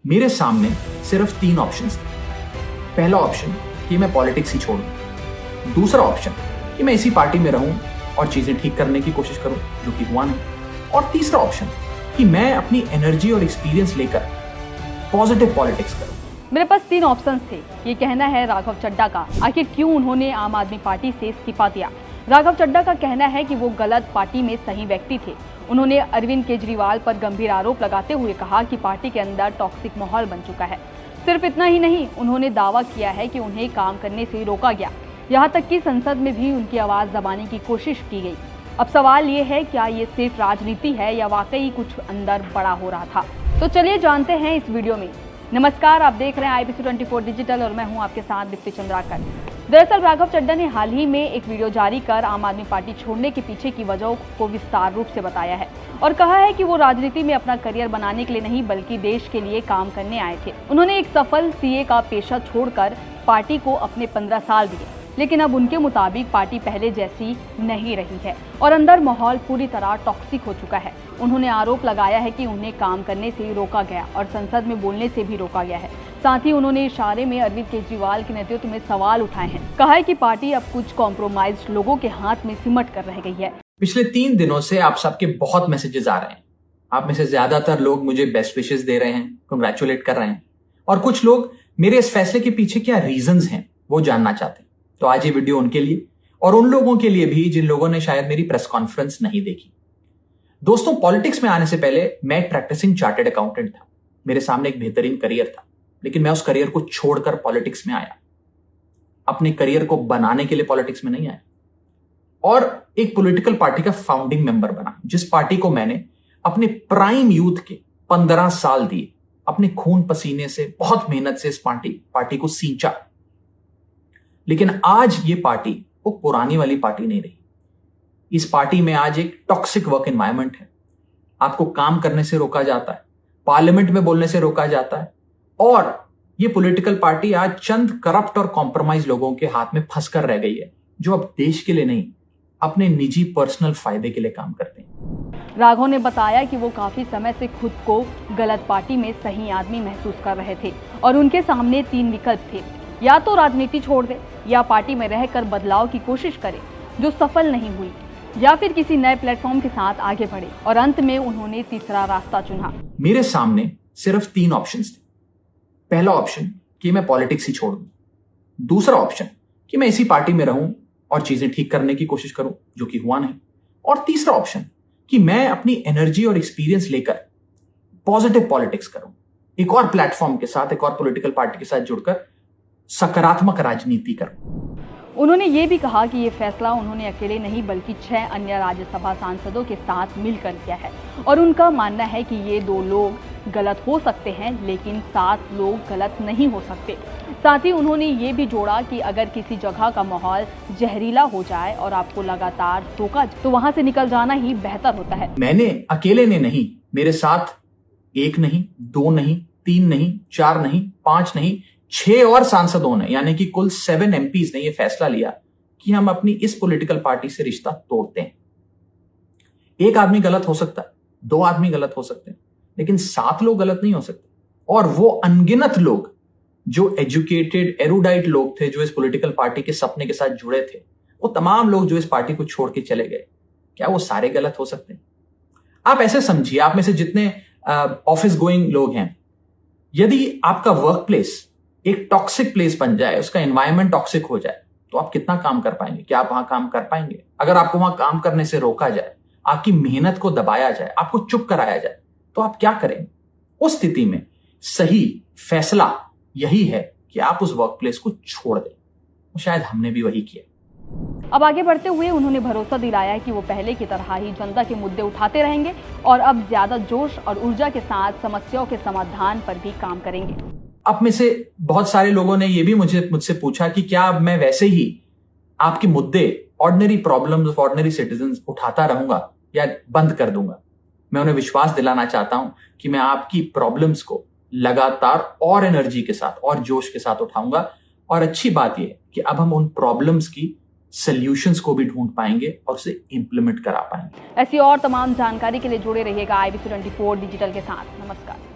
मेरे सामने सिर्फ 3 ऑप्शंस थे। पहला ऑप्शन कि मैं पॉलिटिक्स ही छोड़ दूं। दूसरा ऑप्शन कि मैं इसी पार्टी में रहूं और चीजें ठीक करने की कोशिश करूं, जो कि हुआ नहीं। और तीसरा ऑप्शन कि मैं अपनी एनर्जी और एक्सपीरियंस लेकर पॉजिटिव पॉलिटिक्स करूं। मेरे पास 3 ऑप्शंस थे। ये कहना है राघव चड्ढा का। आखिर क्यों उन्होंने आम आदमी पार्टी से इस्तीफा दिया? राघव चड्ढा का कहना है कि वो गलत पार्टी में सही व्यक्ति थे। उन्होंने अरविंद केजरीवाल पर गंभीर आरोप लगाते हुए कहा कि पार्टी के अंदर टॉक्सिक माहौल बन चुका है। सिर्फ इतना ही नहीं, उन्होंने दावा किया है कि उन्हें काम करने से रोका गया, यहाँ तक कि संसद में भी उनकी आवाज दबाने की कोशिश की गई। अब सवाल ये है, क्या ये सिर्फ राजनीति है या वाकई कुछ अंदर बड़ा हो रहा था? तो चलिए जानते हैं इस वीडियो में। नमस्कार, आप देख रहे हैं IBC 24 डिजिटल और मैं हूं आपके साथ दीप्ति चंद्राकर। दरअसल राघव चड्ढा ने हाल ही में एक वीडियो जारी कर आम आदमी पार्टी छोड़ने के पीछे की वजहों को विस्तार रूप से बताया है और कहा है कि वो राजनीति में अपना करियर बनाने के लिए नहीं बल्कि देश के लिए काम करने आए थे। उन्होंने एक सफल CA का पेशा छोड़कर पार्टी को अपने 15 साल दिए, लेकिन अब उनके मुताबिक पार्टी पहले जैसी नहीं रही है और अंदर माहौल पूरी तरह टॉक्सिक हो चुका है। उन्होंने आरोप लगाया है कि उन्हें काम करने से रोका गया और संसद में बोलने से भी रोका गया है। साथ ही उन्होंने इशारे में अरविंद केजरीवाल के नेतृत्व में सवाल उठाए हैं। कहा है कि पार्टी अब कुछ कॉम्प्रोमाइज्ड लोगों के हाथ में सिमट कर रह गई है। पिछले 3 दिनों से आप सबके बहुत मैसेजेस आ रहे हैं। आप में से ज्यादातर लोग मुझे बेस्ट विशेस दे रहे हैं, कंग्रेचुलेट कर रहे हैं, और कुछ लोग मेरे इस फैसले के पीछे क्या रीजंस हैं वो जानना चाहते हैं। तो आज ये वीडियो उनके लिए और उन लोगों के लिए भी जिन लोगों ने शायद मेरी प्रेस कॉन्फ्रेंस नहीं देखी। दोस्तों, पॉलिटिक्स में आने से पहले मैं एक प्रैक्टिसिंग चार्टर्ड अकाउंटेंट था। मेरे सामने एक बेहतरीन करियर था, लेकिन मैं उस करियर को छोड़कर पॉलिटिक्स में आया। अपने करियर को बनाने के लिए पॉलिटिक्स में नहीं आया और एक पॉलिटिकल पार्टी का फाउंडिंग मेंबर बना, जिस पार्टी को मैंने अपने प्राइम यूथ के 15 साल दिए, अपने खून पसीने से, बहुत मेहनत से इस पार्टी को सींचा। लेकिन आज ये पार्टी वो पुरानी वाली पार्टी नहीं रही। इस पार्टी में आज एक टॉक्सिक वर्क एनवायरनमेंट है। आपको काम करने से रोका जाता है, पार्लियामेंट में बोलने से रोका जाता है, और ये पॉलिटिकल पार्टी आज चंद करप्ट और कॉम्प्रोमाइज लोगों के हाथ में फंसकर रह गई है, जो अब देश के लिए नहीं, अपने निजी पर्सनल फायदे के लिए काम करते हैं। राघव ने बताया कि वो काफी समय से खुद को गलत पार्टी में सही आदमी महसूस कर रहे थे और उनके सामने 3 विकल्प थे। या तो राजनीति छोड़ दे, या पार्टी में रहकर बदलाव की कोशिश करे जो सफल नहीं हुई, या फिर किसी नए प्लेटफॉर्म के साथ आगे बढ़े, और अंत में उन्होंने तीसरा रास्ता चुना। मेरे सामने सिर्फ 3 ऑप्शंस थे। पहला ऑप्शन कि मैं पॉलिटिक्स ही छोड़ दूं। दूसरा ऑप्शन कि मैं इसी पार्टी में रहूं और चीजें ठीक करने की कोशिश करूं, जो कि हुआ नहीं। और तीसरा ऑप्शन कि मैं अपनी एनर्जी और एक्सपीरियंस लेकर पॉजिटिव पॉलिटिक्स करूं, एक और प्लेटफॉर्म के साथ, एक और पॉलिटिकल पार्टी के साथ जुड़कर सकारात्मक राजनीति करूं। उन्होंने ये भी कहा कि ये फैसला उन्होंने अकेले नहीं बल्कि 6 अन्य राज्यसभा सांसदों के साथ मिलकर किया है और उनका मानना है कि ये 2 लोग गलत हो सकते हैं, लेकिन 7 लोग गलत नहीं हो सकते। साथ ही उन्होंने ये भी जोड़ा कि अगर किसी जगह का माहौल जहरीला हो जाए और आपको लगातार रोका तो वहां से निकल जाना ही बेहतर होता है। मैंने अकेले ने नहीं, मेरे साथ 1 नहीं, 2 नहीं, 3 नहीं, 4 नहीं, 5 नहीं, 6 और सांसदों ने, यानी कि कुल 7 MPs ने यह फैसला लिया कि हम अपनी इस पॉलिटिकल पार्टी से रिश्ता तोड़ते हैं। 1 आदमी गलत हो सकता है, 2 आदमी गलत हो सकते हैं, लेकिन 7 लोग गलत नहीं हो सकते। और वो अनगिनत लोग जो एजुकेटेड एरुडाइट लोग थे, जो इस पॉलिटिकल पार्टी के सपने के साथ जुड़े थे, वो तमाम लोग जो इस पार्टी को छोड़ के चले गए, क्या वो सारे गलत हो सकते हैं? आप ऐसे समझिए, आप में से जितने ऑफिस गोइंग लोग हैं, यदि आपका वर्क प्लेस एक टॉक्सिक प्लेस बन जाए, उसका एनवायरनमेंट टॉक्सिक हो जाए, तो आप कितना काम कर पाएंगे? क्या आप वहां काम कर पाएंगे? अगर आपको वहां काम करने से रोका जाए, आपकी मेहनत को दबाया जाए, आपको चुप कराया जाए, तो आप क्या करेंगे? उस स्थिति में सही फैसला यही है कि आप उस वर्क प्लेस को छोड़ दें। शायद हमने भी वही किया। अब आगे बढ़ते हुए उन्होंने भरोसा दिलाया कि वो पहले की तरह ही जनता के मुद्दे उठाते रहेंगे और अब ज्यादा जोश और ऊर्जा के साथ समस्याओं के समाधान पर भी काम करेंगे। अब में से बहुत सारे लोगों ने यह भी मुझसे पूछा कि क्या अब मैं वैसे ही आपके मुद्दे, ordinary problems of ordinary citizens उठाता रहूंगा या बंद कर दूंगा? मैं उन्हें विश्वास दिलाना चाहता हूं कि मैं आपकी प्रॉब्लम्स को लगातार और एनर्जी के साथ और जोश के साथ उठाऊंगा। और अच्छी बात यह है कि अब हम उन प्रॉब्लम्स की सॉल्यूशंस को भी ढूंढ पाएंगे और उसे इंप्लीमेंट करा पाएंगे। ऐसी और तमाम जानकारी के लिए जुड़े रहिएगा IBC 24 डिजिटल के साथ। नमस्कार।